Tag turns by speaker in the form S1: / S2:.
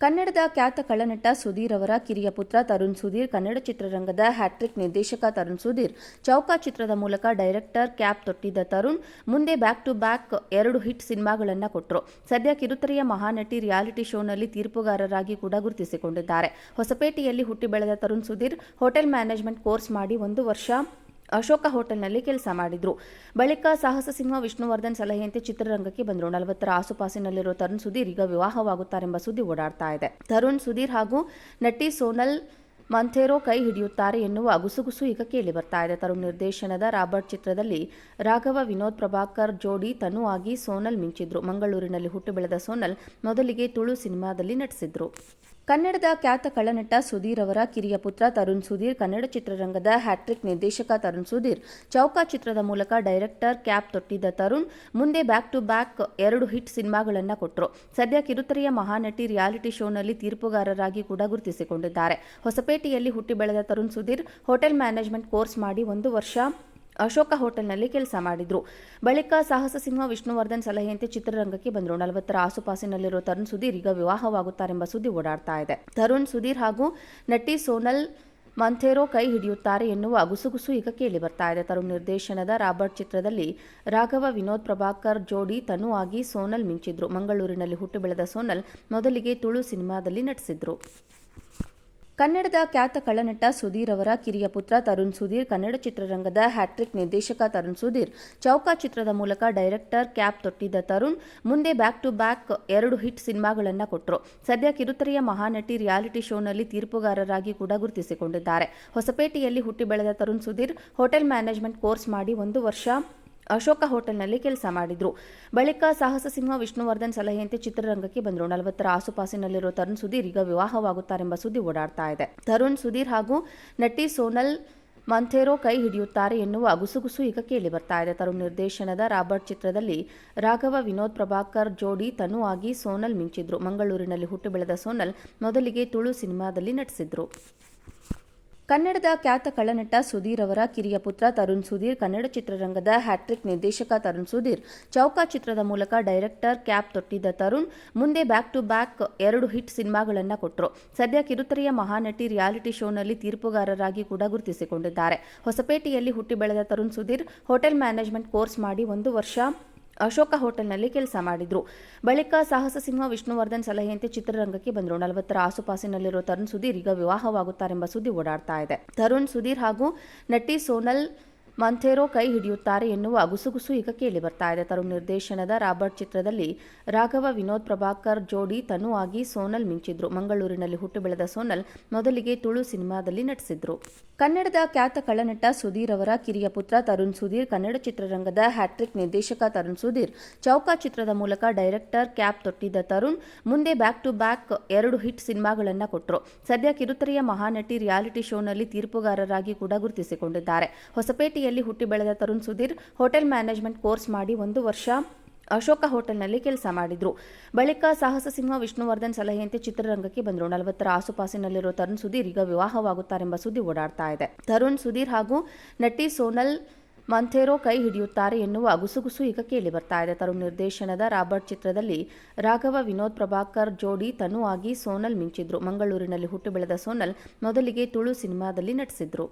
S1: ಕನ್ನಡದ ಖ್ಯಾತ ಕಳನಟ ಸುಧೀರ್ ಅವರ ಕಿರಿಯ ಪುತ್ರ ತರುಣ್ ಸುಧೀರ್ ಕನ್ನಡ ಚಿತ್ರರಂಗದ ಹ್ಯಾಟ್ರಿಕ್ ನಿರ್ದೇಶಕ ತರುಣ್ ಸುಧೀರ್ ಚೌಕ ಚಿತ್ರದ ಮೂಲಕ ಡೈರೆಕ್ಟರ್ ಕ್ಯಾಪ್ ತೊಟ್ಟಿದ್ದ ತರುಣ್ ಮುಂದೆ ಬ್ಯಾಕ್ ಟು ಬ್ಯಾಕ್ 2 ಹಿಟ್ ಸಿನಿಮಾಗಳನ್ನು ಕೊಟ್ಟರು. ಸದ್ಯ ಕಿರುತೆರೆಯ ಮಹಾನಟಿ ರಿಯಾಲಿಟಿ ಶೋನಲ್ಲಿ ತೀರ್ಪುಗಾರರಾಗಿ ಕೂಡ ಗುರುತಿಸಿಕೊಂಡಿದ್ದಾರೆ. ಹೊಸಪೇಟೆಯಲ್ಲಿ ಹುಟ್ಟಿ ಬೆಳೆದ Tarun Sudhir hotel management course ಮಾಡಿ 1 ವರ್ಷ ಅಶೋಕ ಹೋಟೆಲ್ನಲ್ಲಿ ಕೆಲಸ ಮಾಡಿದ್ರು. ಬಳಿಕ ಸಾಹಸ ಸಿಂಹ ವಿಷ್ಣುವರ್ಧನ್ ಸಲಹೆಯಂತೆ ಚಿತ್ರರಂಗಕ್ಕೆ ಬಂದರು. 40ರ ಆಸುಪಾಸಿನಲ್ಲಿರುವ ತರುಣ್ ಸುಧೀರ್ ಈಗ ವಿವಾಹವಾಗುತ್ತಾರೆಂಬ ಸುದ್ದಿ ಓಡಾಡ್ತಾ ಇದೆ. ತರುಣ್ ಸುಧೀರ್ ಹಾಗೂ ನಟಿ ಸೋನಲ್ ಮಂಥೇರೋ ಕೈ ಹಿಡಿಯುತ್ತಾರೆ ಎನ್ನುವ ಗುಸುಗುಸು ಈಗ ಕೇಳಿ ಬರ್ತಾ ಇದೆ. ತರುಣ್ ನಿರ್ದೇಶನದ ರಾಬರ್ಟ್ ಚಿತ್ರದಲ್ಲಿ ರಾಘವ ವಿನೋದ್ ಪ್ರಭಾಕರ್ ಜೋಡಿ ತನು ಆಗಿ ಸೋನಲ್ ಮಿಂಚಿದ್ರು. ಮಂಗಳೂರಿನಲ್ಲಿ ಹುಟ್ಟು ಬೆಳೆದ ಸೋನಲ್ ಮೊದಲಿಗೆ ತುಳು ಸಿನಿಮಾದಲ್ಲಿ ನಟಿಸಿದ್ರು. ಕನ್ನಡದ ಖ್ಯಾತ ಕಳನಟ ಸುಧೀರ್ ಅವರ ಕಿರಿಯ ಪುತ್ರ ತರುಣ್ ಸುಧೀರ್ ಕನ್ನಡ ಚಿತ್ರರಂಗದ ಹ್ಯಾಟ್ರಿಕ್ ನಿರ್ದೇಶಕ ತರುಣ್ ಸುಧೀರ್ ಚೌಕ ಚಿತ್ರದ ಮೂಲಕ ಡೈರೆಕ್ಟರ್ ಕ್ಯಾಪ್ ತೊಟ್ಟಿದ್ದ ತರುಣ್ ಮುಂದೆ ಬ್ಯಾಕ್ ಟು ಬ್ಯಾಕ್ 2 ಹಿಟ್ ಸಿನಿಮಾಗಳನ್ನು ಕೊಟ್ಟರು. ಸದ್ಯ ಕಿರುತೆರೆಯ ಮಹಾನಟಿ ರಿಯಾಲಿಟಿ ಶೋನಲ್ಲಿ ತೀರ್ಪುಗಾರರಾಗಿ ಕೂಡ ಗುರುತಿಸಿಕೊಂಡಿದ್ದಾರೆ. ಹೊಸಪೇಟೆಯಲ್ಲಿ ಹುಟ್ಟಿ ಬೆಳೆದ Tarun Sudhir hotel management course ಮಾಡಿ 1 ವರ್ಷ ಅಶೋಕ ಹೋಟೆಲ್ನಲ್ಲಿ ಕೆಲಸ ಮಾಡಿದ್ರು. ಬಳಿಕ ಸಾಹಸ ಸಿಂಹ ವಿಷ್ಣುವರ್ಧನ್ ಸಲಹೆಯಂತೆ ಚಿತ್ರರಂಗಕ್ಕೆ ಬಂದರು. 40ರ ಆಸುಪಾಸಿನಲ್ಲಿರುವ ತರುಣ್ ಸುಧೀರ್ ಈಗ ವಿವಾಹವಾಗುತ್ತಾರೆಂಬ ಸುದ್ದಿ ಓಡಾಡ್ತಾ ಇದೆ. ತರುಣ್ ಸುಧೀರ್ ಹಾಗೂ ನಟಿ ಸೋನಲ್ ಮಂಥೇರೋ ಕೈ ಹಿಡಿಯುತ್ತಾರೆ ಎನ್ನುವ ಗುಸುಗುಸು ಈಗ ಕೇಳಿ ಬರ್ತಾ ಇದೆ. ತರುಣ್ ನಿರ್ದೇಶನದ ರಾಬರ್ಟ್ ಚಿತ್ರದಲ್ಲಿ ರಾಘವ ವಿನೋದ್ ಪ್ರಭಾಕರ್ ಜೋಡಿ ತನು ಆಗಿ ಸೋನಲ್ ಮಿಂಚಿದ್ರು. ಮಂಗಳೂರಿನಲ್ಲಿ ಹುಟ್ಟು ಬೆಳೆದ ಸೋನಲ್ ಮೊದಲಿಗೆ ತುಳು ಸಿನಿಮಾದಲ್ಲಿ ನಟಿಸಿದ್ರು. ಕನ್ನಡದ ಖ್ಯಾತ ಕಳನಟ ಸುಧೀರ್ ಅವರ ಕಿರಿಯ ಪುತ್ರ ತರುಣ್ ಸುಧೀರ್ ಕನ್ನಡ ಚಿತ್ರರಂಗದ ಹ್ಯಾಟ್ರಿಕ್ ನಿರ್ದೇಶಕ ತರುಣ್ ಸುಧೀರ್ ಚೌಕ ಚಿತ್ರದ ಮೂಲಕ ಡೈರೆಕ್ಟರ್ ಕ್ಯಾಪ್ ತೊಟ್ಟಿದ್ದ ತರುಣ್ ಮುಂದೆ ಬ್ಯಾಕ್ ಟು ಬ್ಯಾಕ್ 2 ಹಿಟ್ ಸಿನಿಮಾಗಳನ್ನು ಕೊಟ್ಟರು. ಸದ್ಯ ಕಿರುತೆರೆಯ ಮಹಾನಟಿ ರಿಯಾಲಿಟಿ ಶೋನಲ್ಲಿ ತೀರ್ಪುಗಾರರಾಗಿ ಕೂಡ ಗುರುತಿಸಿಕೊಂಡಿದ್ದಾರೆ. ಹೊಸಪೇಟೆಯಲ್ಲಿ ಹುಟ್ಟಿ ಬೆಳೆದ Tarun Sudhir hotel management course ಮಾಡಿ 1 ವರ್ಷ ಅಶೋಕ ಹೋಟೆಲ್ನಲ್ಲಿ ಕೆಲಸ ಮಾಡಿದ್ರು. ಬಳಿಕ ಸಾಹಸ ಸಿಂಹ ವಿಷ್ಣುವರ್ಧನ್ ಸಲಹೆಯಂತೆ ಚಿತ್ರರಂಗಕ್ಕೆ ಬಂದರು. 40ರ ಆಸುಪಾಸಿನಲ್ಲಿರುವ ತರುಣ್ ಸುಧೀರ್ ಈಗ ವಿವಾಹವಾಗುತ್ತಾರೆಂಬ ಸುದ್ದಿ ಓಡಾಡ್ತಾ ಇದೆ. ತರುಣ್ ಸುಧೀರ್ ಹಾಗೂ ನಟಿ ಸೋನಲ್ ಮಂಥೇರೋ ಕೈ ಹಿಡಿಯುತ್ತಾರೆ ಎನ್ನುವ ಗುಸುಗುಸು ಈಗ ಕೇಳಿ ಬರ್ತಾ ಇದೆ. ತರುಣ್ ನಿರ್ದೇಶನದ ರಾಬರ್ಟ್ ಚಿತ್ರದಲ್ಲಿ ರಾಘವ ವಿನೋದ್ ಪ್ರಭಾಕರ್ ಜೋಡಿ ತನು ಆಗಿ ಸೋನಲ್ ಮಿಂಚಿದ್ರು. ಮಂಗಳೂರಿನಲ್ಲಿ ಹುಟ್ಟು ಬೆಳೆದ ಸೋನಲ್ ಮೊದಲಿಗೆ ತುಳು ಸಿನಿಮಾದಲ್ಲಿ ನಟಿಸಿದ್ರು. ಕನ್ನಡದ ಖ್ಯಾತ ಕಳನಟ ಸುಧೀರ್ ಅವರ ಕಿರಿಯ ಪುತ್ರ ತರುಣ್ ಸುಧೀರ್ ಕನ್ನಡ ಚಿತ್ರರಂಗದ ಹ್ಯಾಟ್ರಿಕ್ ನಿರ್ದೇಶಕ ತರುಣ್ ಸುಧೀರ್ ಚೌಕ ಚಿತ್ರದ ಮೂಲಕ ಡೈರೆಕ್ಟರ್ ಕ್ಯಾಪ್ ತೊಟ್ಟಿದ್ದ ತರುಣ್ ಮುಂದೆ ಬ್ಯಾಕ್ ಟು ಬ್ಯಾಕ್ 2 ಹಿಟ್ ಸಿನಿಮಾಗಳನ್ನು ಕೊಟ್ಟರು. ಸದ್ಯ ಕಿರುತೆರೆಯ ಮಹಾನಟಿ ರಿಯಾಲಿಟಿ ಶೋನಲ್ಲಿ ತೀರ್ಪುಗಾರರಾಗಿ ಕೂಡ ಗುರುತಿಸಿಕೊಂಡಿದ್ದಾರೆ. ಹೊಸಪೇಟೆಯಲ್ಲಿ ಹುಟ್ಟಿ ಬೆಳೆದ Tarun Sudhir hotel management course ಮಾಡಿ 1 ವರ್ಷ ಅಶೋಕ ಹೋಟೆಲ್ನಲ್ಲಿ ಕೆಲಸ ಮಾಡಿದ್ರು. ಬಳಿಕ ಸಾಹಸ ಸಿಂಹ ವಿಷ್ಣುವರ್ಧನ್ ಸಲಹೆಯಂತೆ ಚಿತ್ರರಂಗಕ್ಕೆ ಬಂದರು. 40ರ ಆಸುಪಾಸಿನಲ್ಲಿರುವ ತರುಣ್ ಸುಧೀರ್ ಈಗ ವಿವಾಹವಾಗುತ್ತಾರೆಂಬ ಸುದ್ದಿ ಓಡಾಡ್ತಾ ಇದೆ. ತರುಣ್ ಸುಧೀರ್ ಹಾಗೂ ನಟಿ ಸೋನಲ್ ಮಂಥೇರೋ ಕೈ ಹಿಡಿಯುತ್ತಾರೆ ಎನ್ನುವ ಗುಸುಗುಸು ಈಗ ಕೇಳಿ ಬರ್ತಾ ಇದೆ. ತರುಣ್ ನಿರ್ದೇಶನದ ರಾಬರ್ಟ್ ಚಿತ್ರದಲ್ಲಿ ರಾಘವ ವಿನೋದ್ ಪ್ರಭಾಕರ್ ಜೋಡಿ ತನು ಆಗಿ ಸೋನಲ್ ಮಿಂಚಿದ್ರು. ಮಂಗಳೂರಿನಲ್ಲಿ ಹುಟ್ಟು ಬೆಳೆದ ಸೋನಲ್ ಮೊದಲಿಗೆ ತುಳು ಸಿನಿಮಾದಲ್ಲಿ ನಟಿಸಿದ್ರು. ಕನ್ನಡದ ಖ್ಯಾತ ಕಳನಟ ಸುಧೀರ್ ಅವರ ಕಿರಿಯ ಪುತ್ರ ತರುಣ್ ಸುಧೀರ್ ಕನ್ನಡ ಚಿತ್ರರಂಗದ ಹ್ಯಾಟ್ರಿಕ್ ನಿರ್ದೇಶಕ ತರುಣ್ ಸುಧೀರ್ ಚೌಕ ಚಿತ್ರದ ಮೂಲಕ ಡೈರೆಕ್ಟರ್ ಕ್ಯಾಪ್ ತೊಟ್ಟಿದ್ದ ತರುಣ್ ಮುಂದೆ ಬ್ಯಾಕ್ ಟು ಬ್ಯಾಕ್ 2 ಹಿಟ್ ಸಿನಿಮಾಗಳನ್ನು ಕೊಟ್ಟರು. ಸದ್ಯ ಕಿರುತೆರೆಯ ಮಹಾನಟಿ ರಿಯಾಲಿಟಿ ಶೋನಲ್ಲಿ ತೀರ್ಪುಗಾರರಾಗಿ ಕೂಡ ಗುರುತಿಸಿಕೊಂಡಿದ್ದಾರೆ. ಹೊಸಪೇಟೆಯಲ್ಲಿ ಹುಟ್ಟಿ ಬೆಳೆದ Tarun Sudhir hotel management course ಮಾಡಿ 1 ವರ್ಷ ಅಶೋಕ ಹೋಟೆಲ್ನಲ್ಲಿ ಕೆಲಸ ಮಾಡಿದ್ರು. ಬಳಿಕ ಸಾಹಸ ಸಿಂಹ ವಿಷ್ಣುವರ್ಧನ್ ಸಲಹೆಯಂತೆ ಚಿತ್ರರಂಗಕ್ಕೆ ಬಂದರು. 40ರ ಆಸುಪಾಸಿನಲ್ಲಿರುವ ತರುಣ್ ಸುಧೀರ್ ಈಗ ವಿವಾಹವಾಗುತ್ತಾರೆಂಬ ಸುದ್ದಿ ಓಡಾಡ್ತಾ ಇದೆ. ತರುಣ್ ಸುಧೀರ್ ಹಾಗೂ ನಟಿ ಸೋನಲ್ ಮಂಥೇರೋ ಕೈ ಹಿಡಿಯುತ್ತಾರೆ ಎನ್ನುವ ಗುಸುಗುಸು ಈಗ ಕೇಳಿ ಬರ್ತಾ ಇದೆ. ತರುಣ್ ನಿರ್ದೇಶನದ ರಾಬರ್ಟ್ ಚಿತ್ರದಲ್ಲಿ ರಾಘವ ವಿನೋದ್ ಪ್ರಭಾಕರ್ ಜೋಡಿ ತನು ಆಗಿ ಸೋನಲ್ ಮಿಂಚಿದ್ರು. ಮಂಗಳೂರಿನಲ್ಲಿ ಹುಟ್ಟು ಬೆಳೆದ ಸೋನಲ್ ಮೊದಲಿಗೆ ತುಳು ಸಿನಿಮಾದಲ್ಲಿ ನಟಿಸಿದ್ರು.